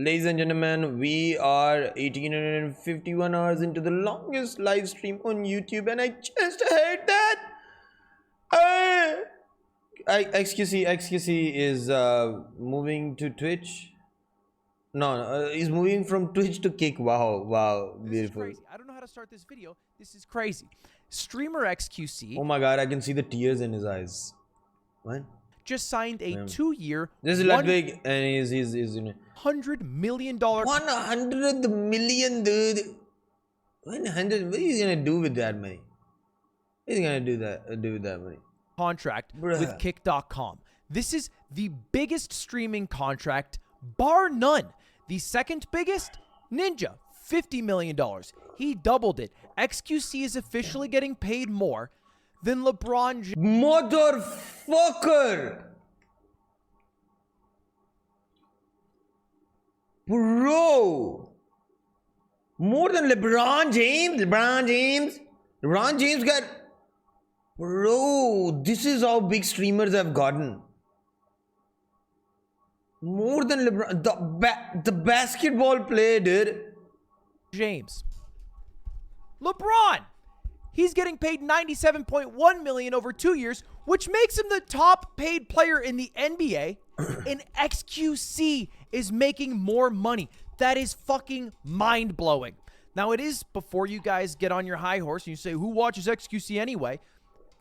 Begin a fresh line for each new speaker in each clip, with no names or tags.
Ladies and gentlemen, we are 1851 hours into the longest live stream on YouTube, and I just heard that. XQC is moving to Twitch. No, he's moving from Twitch to Kick. Wow,
This
beautiful.
is crazy. I don't know how to start this video. This is crazy. Streamer XQC.
Oh my god, I can see the tears in his eyes. What?
Just signed a 2-year,
This is Ludwig, and he's
$100 million.
100 million, dude. 100. What is he gonna do with that money? He's gonna do with that money.
Contract with Kick.com. This is the biggest streaming contract, bar none. The second biggest, Ninja, $50 million. He doubled it. XQC is officially getting paid more than LeBron James.
Motherfucker! Bro! More than LeBron James? LeBron James got... Bro, this is how big streamers have gotten. More than LeBron... The basketball player, dude.
James. LeBron. He's getting paid $97.1 million over 2 years, which makes him the top paid player in the NBA. And XQC is making more money. That is fucking mind-blowing. Now, it is before you guys get on your high horse and you say, who watches XQC anyway?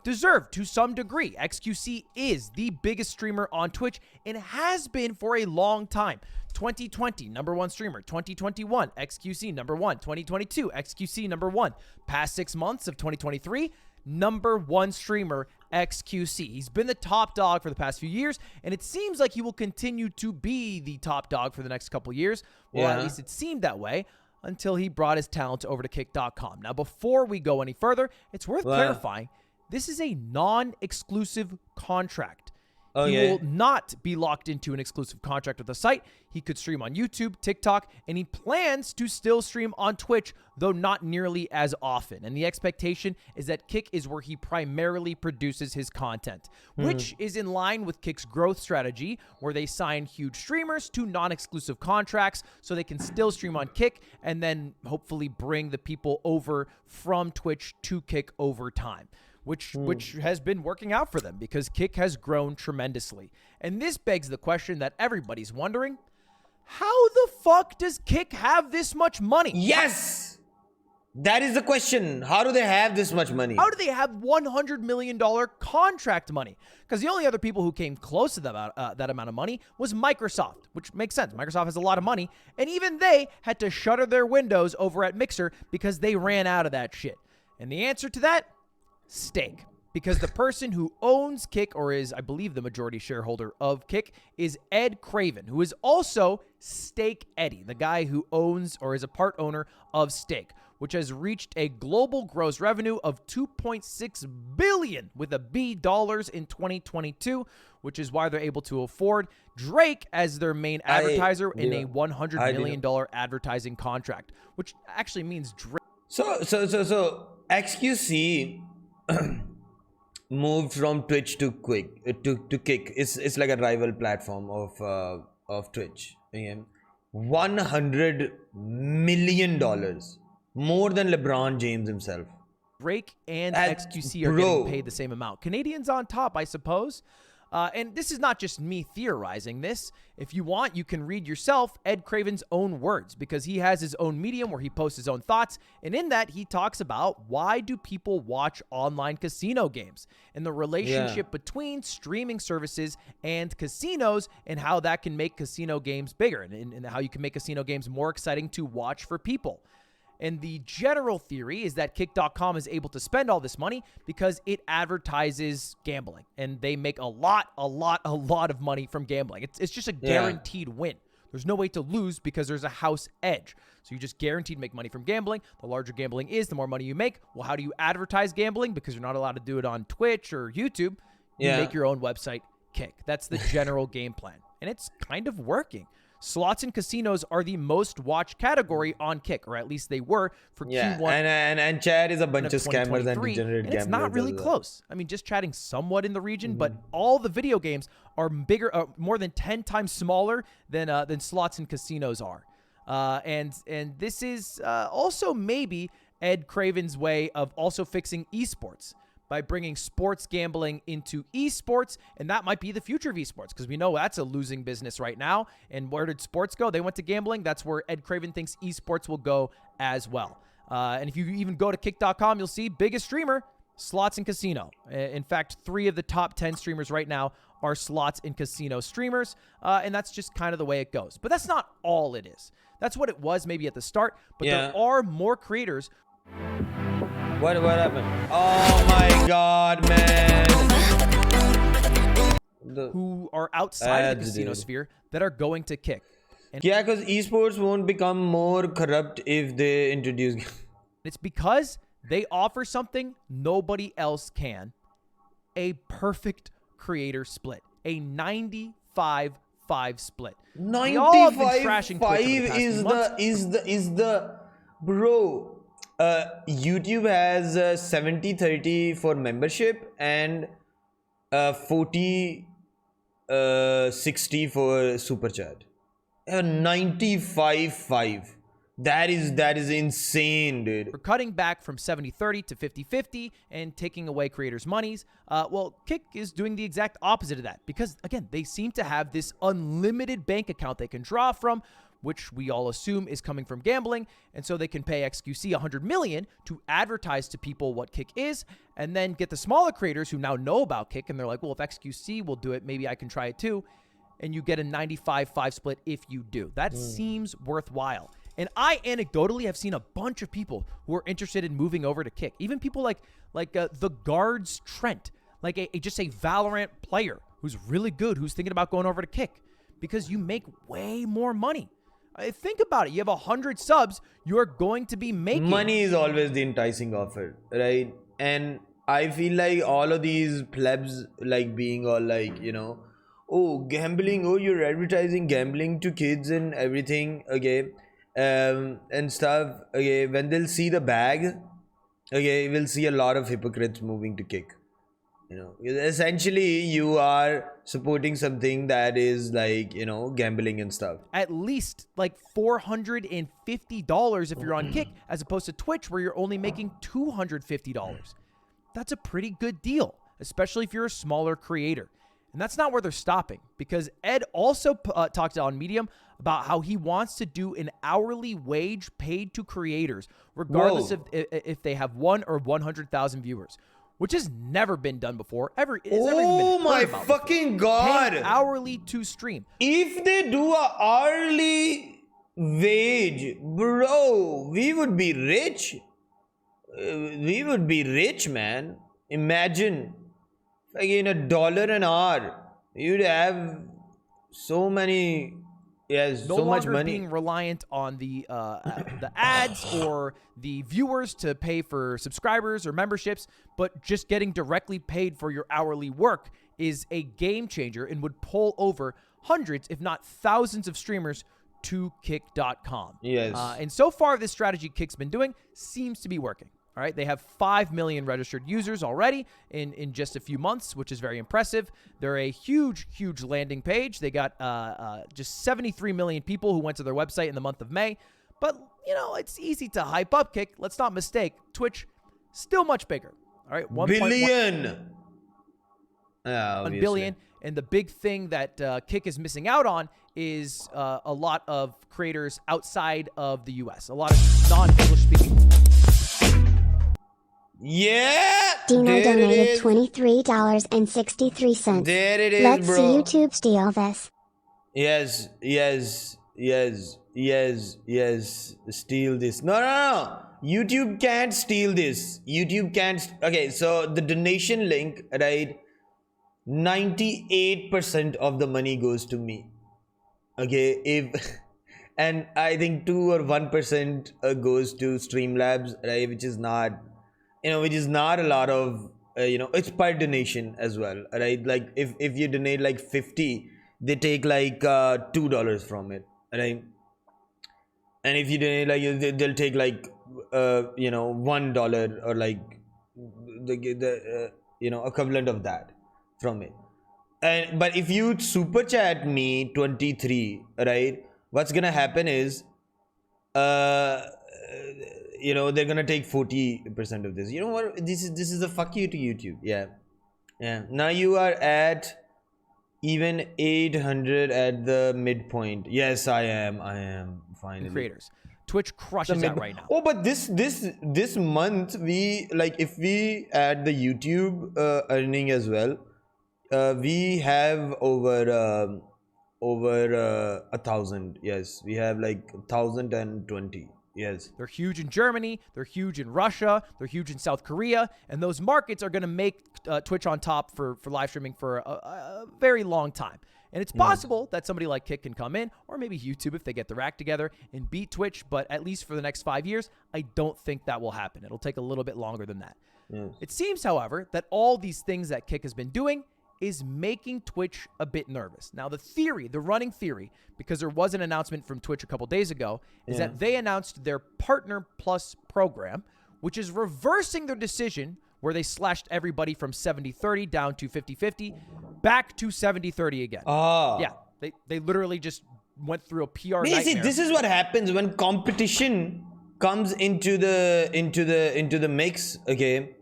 Deserved to some degree. XQC is the biggest streamer on Twitch and has been for a long time. 2020, #1 streamer. 2021, XQC #1. 2022, XQC #1. Past 6 months of 2023, #1 streamer, XQC. He's been the top dog for the past few years, and it seems like he will continue to be the top dog for the next couple years. Well, at least it seemed that way until he brought his talent over to Kick.com. Now, before we go any further, it's worth clarifying. This is a non-exclusive contract. He will not be locked into an exclusive contract with the site. He could stream on YouTube, TikTok, and he plans to still stream on Twitch, though not nearly as often. And the expectation is that Kick is where he primarily produces his content, which is in line with Kick's growth strategy, where they sign huge streamers to non-exclusive contracts so they can still stream on Kick and then hopefully bring the people over from Twitch to Kick over time. Which has been working out for them because Kick has grown tremendously. And this begs the question that everybody's wondering, how the fuck does Kick have this much money?
Yes! That is the question. How do they have this much money?
How do they have $100 million contract money? Because the only other people who came close to that amount of money was Microsoft, which makes sense. Microsoft has a lot of money, and even they had to shutter their windows over at Mixer because they ran out of that shit. And the answer to that? Stake. Because the person who owns Kick, or is, I believe, the majority shareholder of Kick, is Ed Craven, who is also Stake Eddie, the guy who owns or is a part owner of Stake, which has reached a global gross revenue of $2.6 billion with a B dollars in 2022, which is why they're able to afford Drake as their main advertiser in a $100 million advertising contract, which actually means Drake.
So XQC moved from Twitch to Kick. It's like a rival platform of Twitch. $100 million, more than LeBron James himself.
Drake and XQC are getting paid the same amount. Canadians on top, I suppose. And this is not just me theorizing this. If you want, you can read yourself Ed Craven's own words, because he has his own medium where he posts his own thoughts. And in that, he talks about why do people watch online casino games and the relationship between streaming services and casinos and how that can make casino games bigger and how you can make casino games more exciting to watch for people. And the general theory is that Kick.com is able to spend all this money because it advertises gambling. And they make a lot of money from gambling. It's just a guaranteed win. There's no way to lose because there's a house edge. So you just guaranteed make money from gambling. The larger gambling is, the more money you make. Well, how do you advertise gambling? Because you're not allowed to do it on Twitch or YouTube. You make your own website, Kick. That's the general game plan. And it's kind of working. slots and casinos are the most watched category on Kick, or at least they were for Q1.
And chat is a bunch of scammers and
2023,
degenerate
and it's not
gamblers
really
as well.
close. I mean, just chatting somewhat in the region, but all the video games are bigger, more than 10 times smaller than slots and casinos are. And this is also maybe Ed Craven's way of also fixing esports by bringing sports gambling into esports, and that might be the future of esports, because we know that's a losing business right now. And where did sports go? They went to gambling. That's where Ed Craven thinks esports will go as well. And if you even go to kick.com, you'll see biggest streamer, slots and casino. In fact, 3 of the top 10 streamers right now are slots and casino streamers, and that's just kind of the way it goes. But that's not all it is. That's what it was maybe at the start, but there are more creators.
What happened? Oh my god, man.
Who are outside of the casino sphere that are going to Kick.
Yeah, because esports won't become more corrupt if they introduce.
It's because they offer something nobody else can. A perfect creator split. A 95-5 split.
95-5 is the bro. YouTube has 70-30 for membership and 40-60 for super chat. 95-5. That is insane, dude.
We're cutting back from 70-30 to 50-50 and taking away creators' monies. Well, Kick is doing the exact opposite of that because, again, they seem to have this unlimited bank account they can draw from, which we all assume is coming from gambling, and so they can pay XQC $100 million to advertise to people what Kick is, and then get the smaller creators who now know about Kick, and they're like, well, if XQC will do it, maybe I can try it too, and you get a 95-5 split if you do. That seems worthwhile. And I anecdotally have seen a bunch of people who are interested in moving over to Kick. Even people like the Guards Trent, like just a Valorant player who's really good, who's thinking about going over to Kick because you make way more money. Think about it. You have 100 subs, you're going to be making...
Money is always the enticing offer, right? And I feel like all of these plebs like being all like, you know, oh, gambling, oh, you're advertising gambling to kids and everything, okay, and stuff, okay, when they'll see the bag, okay, we'll see a lot of hypocrites moving to Kick. You know, essentially you are supporting something that is like, you know, gambling and stuff.
At least like $450 if you're on Kick, as opposed to Twitch where you're only making $250. That's a pretty good deal, especially if you're a smaller creator. And that's not where they're stopping, because Ed also talked on Medium about how he wants to do an hourly wage paid to creators, regardless of if they have 1 or 100,000 viewers, which has never been done before.
Oh my fucking god!
Paying hourly to stream.
If they do a hourly wage, bro, we would be rich. We would be rich, man. Imagine, like in $1 an hour, you'd have so many. Yes,
no
so much
longer
money.
Being reliant on the ads or the viewers to pay for subscribers or memberships, but just getting directly paid for your hourly work is a game changer and would pull over hundreds, if not thousands, of streamers to Kick.com.
Yes.
And so far, this strategy Kick's been doing seems to be working. All right, they have 5 million registered users already in just a few months, which is very impressive. They're a huge, huge landing page. They got just 73 million people who went to their website in the month of May. But, you know, it's easy to hype up Kick. Let's not mistake. Twitch, still much bigger. All right, 1
billion. Yeah,
1 billion. And the big thing that Kick is missing out on is a lot of creators outside of the U.S., a lot of non-English speaking.
Yeah!
Dino donated $23.63.
There it is,
Let's
bro.
see YouTube steal this.
Yes. Steal this. No. YouTube can't steal this. YouTube can't. Okay, so the donation link, right? 98% of the money goes to me. Okay, and I think 2 or 1% goes to Streamlabs, right? Which is not, which is not a lot of, it's per donation as well, right? Like if you donate like 50, they take like $2 from it, right? And if you donate, like they'll take like $1 or like the equivalent of that from it. And but if you super chat me 23, right, what's gonna happen is uh they're gonna take 40% of this. You know what, this is a fuck you to YouTube. Yeah, now you are at even 800 at the midpoint. Yes, I am finally.
Creators. Twitch crushes that right now.
Oh, but this month, we like, if we add the YouTube earning as well, we have over 1,000. Yes, we have like 1,020. Yes,
They're huge in Germany, they're huge in Russia, they're huge in South Korea, and those markets are going to make Twitch on top for live streaming for a very long time. And it's possible that somebody like Kick can come in, or maybe YouTube if they get their act together and beat Twitch, but at least for the next 5 years, I don't think that will happen. It'll take a little bit longer than that. It seems, however, that all these things that Kick has been doing is making Twitch a bit nervous. Now, the running theory, because there was an announcement from Twitch a couple days ago, is that they announced their Partner Plus program, which is reversing their decision where they slashed everybody from 70-30 down to 50-50, back to 70-30 again. Yeah, they literally just went through a PR nightmare.
See, this is what happens when competition comes into the mix. Okay,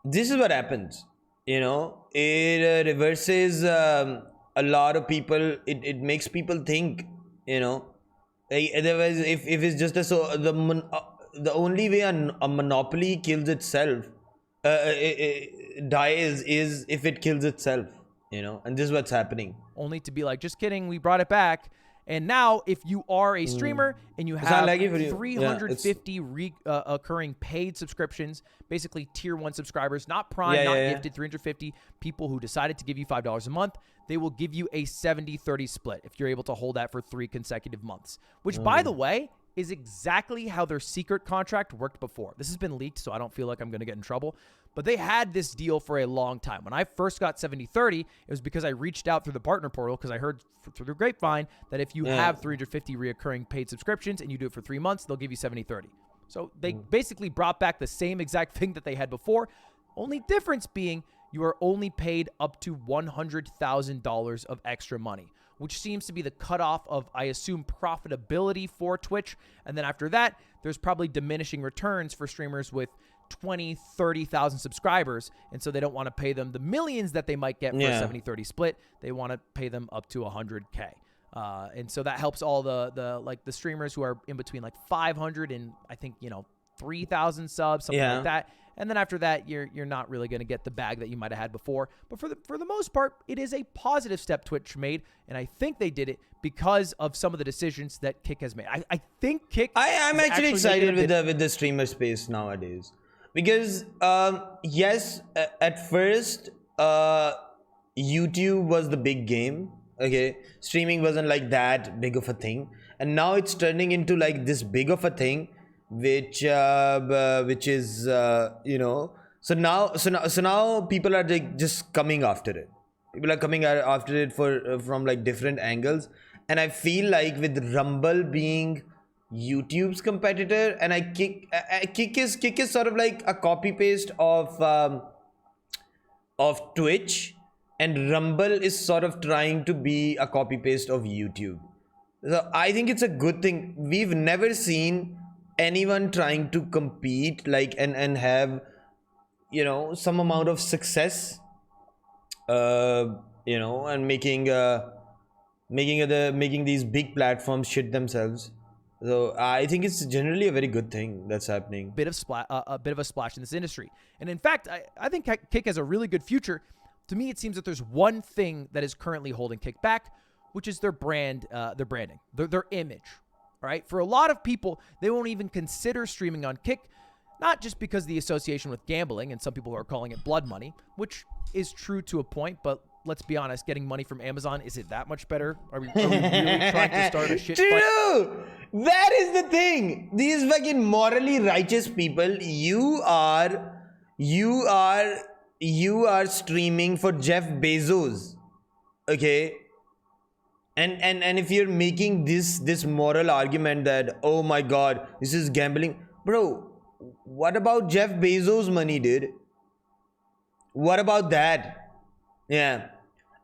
this is what happens. It reverses a lot of people. It makes people think. Otherwise, if it's just the only way a monopoly kills itself, dies, is if it kills itself. And this is what's happening.
Only to be like, just kidding, we brought it back. And now, if you are a streamer and you have 350 occurring paid subscriptions, basically tier 1 subscribers, not Prime, not gifted, 350 people who decided to give you $5 a month, they will give you a 70-30 split if you're able to hold that for 3 consecutive months. Which, by the way, is exactly how their secret contract worked before. This has been leaked, so I don't feel like I'm going to get in trouble. But they had this deal for a long time. When I first got 70-30, it was because I reached out through the partner portal because I heard through the grapevine that if you have 350 reoccurring paid subscriptions and you do it for 3 months, they'll give you 70-30. So they basically brought back the same exact thing that they had before. Only difference being you are only paid up to $100,000 of extra money, which seems to be the cutoff of, I assume, profitability for Twitch. And then after that, there's probably diminishing returns for streamers with 20, 30,000 subscribers. And so they don't want to pay them the millions that they might get for a 70-30 split. They want to pay them up to 100K. And so that helps all the streamers who are in between like 500 and I think, 3,000 subs, something like that. And then after that, you're not really going to get the bag that you might have had before. But for the most part, it is a positive step Twitch made, and I think they did it because of some of the decisions that Kick has made. I think Kick.
I'm actually excited with the streamer space nowadays because yes, at first YouTube was the big game. Okay, streaming wasn't like that big of a thing, and now it's turning into like this big of a thing. Which is so now people are like just coming after it. People are coming after it from like different angles, and I feel like with Rumble being YouTube's competitor, and Kick is sort of like a copy paste of Twitch, and Rumble is sort of trying to be a copy paste of YouTube. So I think it's a good thing. We've never seen anyone trying to compete and have some amount of success and making these big platforms shit themselves. So I think it's generally a very good thing that's happening.
A bit of a splash in this industry. And in fact, I think Kick has a really good future. To me, it seems that there's one thing that is currently holding Kick back, which is their branding, their image. All right, for a lot of people, they won't even consider streaming on Kick, not just because of the association with gambling, and some people are calling it blood money, which is true to a point, but let's be honest, getting money from Amazon, is it that much better? Are we really trying to start a shit fight?
True! That is the thing. These fucking morally righteous people, you are streaming for Jeff Bezos. Okay? And if you're making this moral argument that, oh my god, this is gambling, bro, what about Jeff Bezos' money, dude? What about that? Yeah.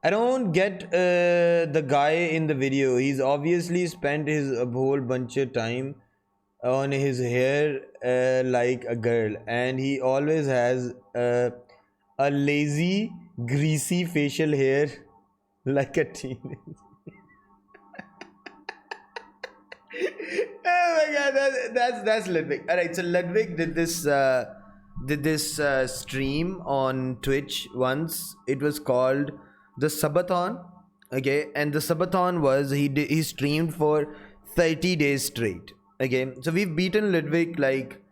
I don't get the guy in the video. He's obviously spent his a whole bunch of time on his hair like a girl, and he always has a lazy, greasy facial hair like a teenager. Oh my god, that's Ludwig. All right, so Ludwig did this stream on Twitch once. It was called the Subathon. Okay, and the Subathon was he streamed for 30 days straight. Okay, so we've beaten Ludwig like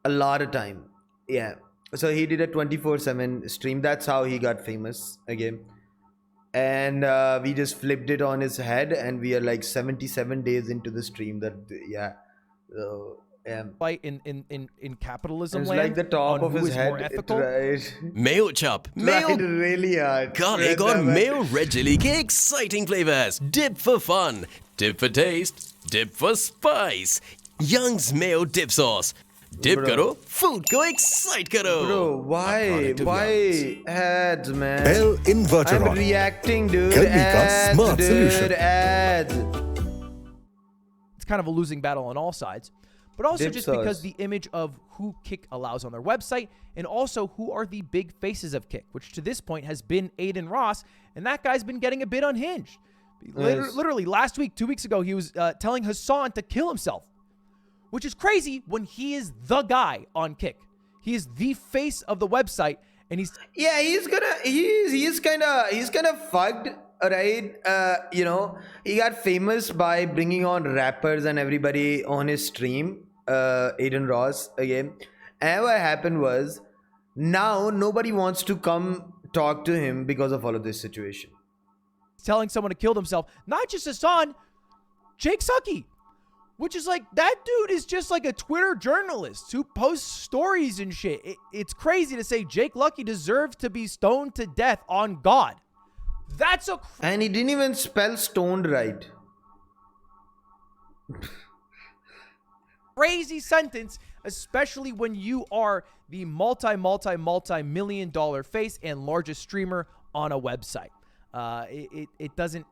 a lot of time. Yeah, so he did a 24/7 stream. That's how he got famous. Okay, and we just flipped it on his head, and we are like 77 days into the stream. That yeah, so
Fight in capitalism
it's
land
like the top
on
of
who
his
is
head.
more ethical.
Right,
Mail chop,
right,
mail
really hard.
garlic
Right,
or
right.
mail red chili के exciting flavors. Dip for fun, dip for taste, dip for spice. Young's mayo dip sauce. Dip
Bro.
करो, food को excite करो.
Bro, why
product of Young's.
ads, man?
Bell inverter
I'm
on.
reacting, dude.
Can be a
Ads,
smart
dude.
solution.
Ads.
It's kind of a losing battle on all sides, but also
Dip
just
sauce.
because the image of who Kick allows on their website, and also who are the big faces of Kick, which to this point has been Aiden Ross, and that guy's been getting a bit unhinged.
Yes.
Literally last week, 2 weeks ago, he was telling Hassan to kill himself, which is crazy when he is the guy on Kick. He is the face of the website, and he's
Yeah, he's kind of fucked, right? You know, he got famous by bringing on rappers and everybody on his stream. Aiden Ross again, and what happened was now nobody wants to come talk to him because of all of this situation.
telling someone to kill themselves. Not just Hassan, Jake Sucky. Which is like, that dude is just like a Twitter journalist who posts stories and shit. It's crazy to say Jake Lucky deserved to be stoned to death on God. That's a
And he didn't even spell stoned right.
crazy sentence, especially when you are the multi-million dollar face and largest streamer on a website. It doesn't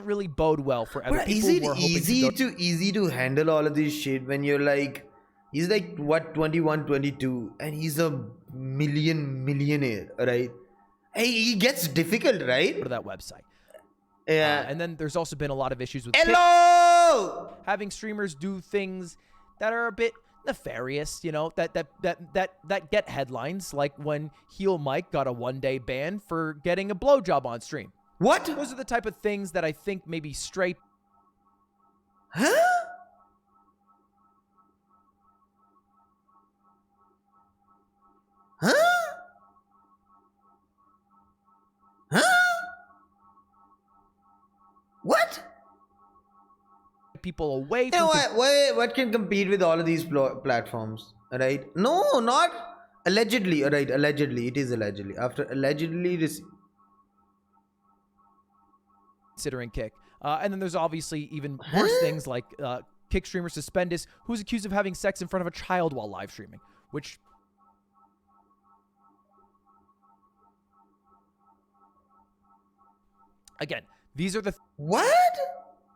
really bode well for other
But
people
is it
who are hoping
easy
to go.
easy to handle all of this shit when you're like, he's like what, 21, 22, and he's a millionaire, right? Hey, it gets difficult, right?
to that website.
Yeah.
And then there's also been a lot of issues with Kick
Hello.
having streamers do things that are a bit nefarious, you know, that get headlines, like when Heel Mike got a 1-day ban for getting a blowjob on stream.
What?
Those are the type of things that I think maybe stray
Huh? Huh? Huh? What?
people away
You know
from
what can compete with all of these platforms, right? No, not allegedly, right? Allegedly, it is allegedly. After allegedly,
considering Kick. And then there's obviously even worse things like Kick streamer Suspendus, who's accused of having sex in front of a child while live streaming, which again, these are the
what?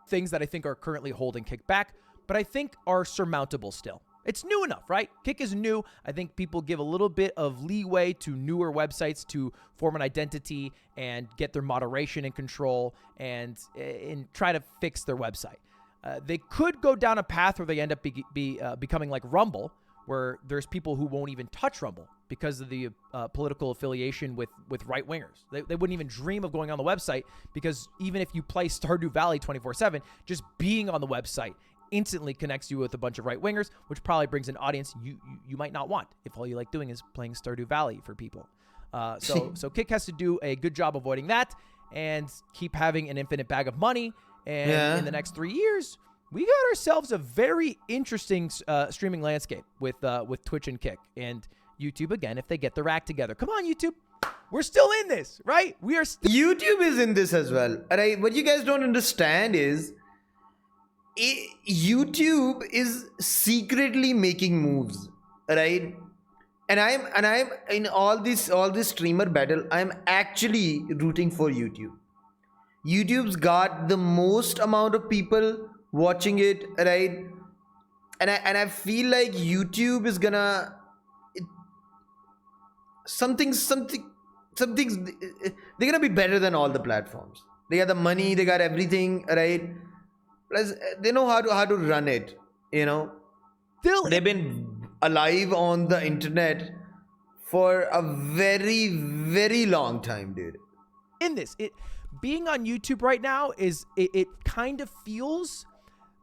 things that I think are currently holding Kick back, but I think are surmountable still. It's new enough, right? Kick is new. I think people give a little bit of leeway to newer websites to form an identity and get their moderation in control and try to fix their website. They could go down a path where they end up becoming like Rumble, where there's people who won't even touch Rumble because of the political affiliation with right-wingers. They wouldn't even dream of going on the website because even if you play Stardew Valley 24/7, just being on the website instantly connects you with a bunch of right-wingers, which probably brings an audience you might not want if all you like doing is playing Stardew Valley for people. So Kick has to do a good job avoiding that and keep having an infinite bag of money. And in the next 3 years, we got ourselves a very interesting streaming landscape with Twitch and Kick and YouTube again if they get their act together. Come on, YouTube. We're still in this, right? We are still.
YouTube is in this as well. Alright, what you guys don't understand is YouTube is secretly making moves, right? And I'm in all this streamer battle. I'm actually rooting for YouTube. YouTube's got the most amount of people watching it, right? And I feel like YouTube is gonna something's they're gonna be better than all the platforms. They got the money, they got everything, right? Plus they know how to run it, you know. They've been alive on the internet for a very, very long time, dude.
In this, being on YouTube right now is it kind of feels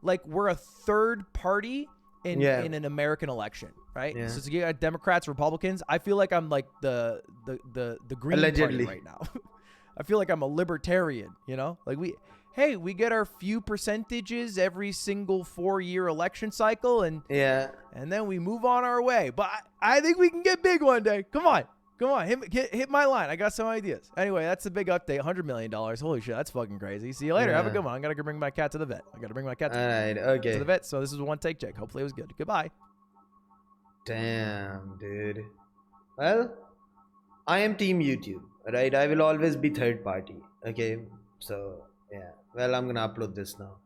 like we're a third party in an American election, right?
Yeah.
So you got Democrats, Republicans. I feel like I'm like the Green
Allegedly.
Party right now. I feel like I'm a libertarian, you know? Like we get our few percentages every single 4-year election cycle, and then we move on our way. But I think we can get big one day. Come on, hit my line. I got some ideas. Anyway, that's the big update. $100 million. Holy shit, that's fucking crazy. See you later. Have a good one. I'm gonna go bring my cat to the vet. To the vet. So this is one take check. Hopefully it was good. Goodbye.
Damn, dude. Well, I am team YouTube, right? I will always be third party. Okay, so yeah. Well, I'm gonna upload this now.